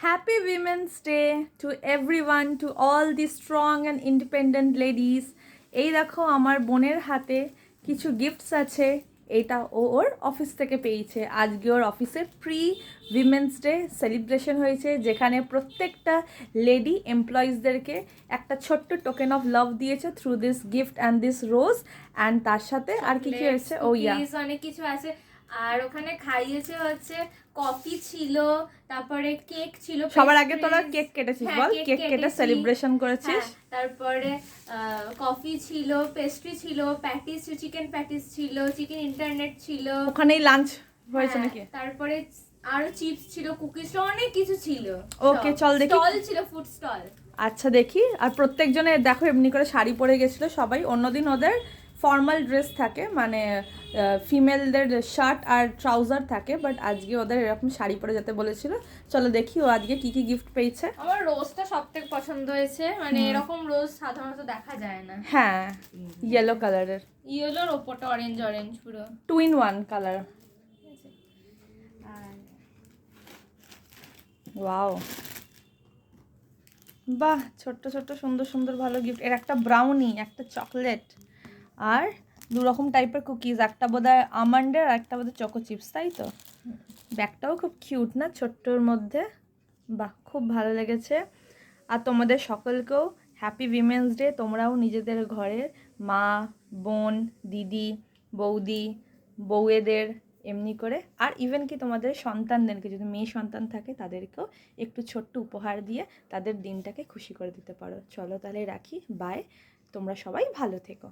Happy Women's Day to everyone, to all the strong and independent ladies. এই দেখো আমার বোনের হাতে কিছু গিফটস আছে। এটা ওর অফিস থেকে পেয়েছে। আজকে ওর অফিসে উইমেন্স ডে সেলিব্রেশন হয়েছে, যেখানে প্রত্যেকটা লেডি এমপ্লয়িজদেরকে একটা ছোট্ট টোকেন অফ লাভ দিয়েছে through this gift and this rose. And তার সাথে আর কি কি হয়েছে, ও ইয়া অনেক কিছু আছে। আর ওখানে খাইয়েছে হচ্ছে কফি ছিল, তারপরে কেক ছিল। সবার আগে তোরা কেক কেটেছিস, বল কেক কেটে সেলিব্রেশন করেছিস। তারপরে কফি ছিল, পেস্ট্রি ছিল, প্যাটিস, চিকেন প্যাটিস ছিল, চিকেন ইন্টারনেট ছিল, ওখানেই লাঞ্চ হয়েছে নাকি। তারপরে আরো চিপস ছিল, কুকিজ, অনেক কিছু ছিল। ওকে চল দেখি। স্টল ছিল, ফুড স্টল। আচ্ছা দেখি। আর প্রত্যেকজনে দেখো এমনি করে শাড়ি পরে গেছিলো সবাই। অন্যদিন ওদের ফর্মাল ড্রেস থাকে, মানে ফিমেলদের শার্ট আর ট্রাউজার থাকে, বাট আজকে ওদের এরকম শাড়ি পরে যেতে বলেছিল। চলো দেখি ও আজকে কি কি গিফট পেয়েছে। আমার রোজটা সবথেকে পছন্দ হয়েছে, মানে এরকম রোজ সাধারণত দেখা যায় না। হ্যাঁ, ইয়েলো কালারের, ইয়েলোর ওপরটা অরেঞ্জ অরেঞ্জ পুরো 2 in 1 কালার। ওয়াও, বাহ, ছোট্ট ছোট্ট সুন্দর সুন্দর ভালো গিফট। এর একটা ব্রাউনি, একটা চকলেট, আর 2 রকম টাইপের কুকিজ, একটা বোধহয় আমন্ডের আর একটা বোধহয় চকো চিপস, তাই তো। ব্যাগটাও খুব কিউট না, ছোট্টর মধ্যে। বাহ, খুব ভালো লেগেছে। আর তোমাদের সকলকেও হ্যাপি উইমেন্স ডে। তোমরাও নিজেদের ঘরের মা, বোন, দিদি, বৌদি, বউয়েদের এমনি করে, আর ইভেন কি তোমাদের সন্তানদেরকে, যদি মেয়ে সন্তান থাকে তাদেরকেও একটু ছোট্ট উপহার দিয়ে তাদের দিনটাকে খুশি করে দিতে পারো। চলো তাহলে রাখি, বাই। তোমরা সবাই ভালো থেকো।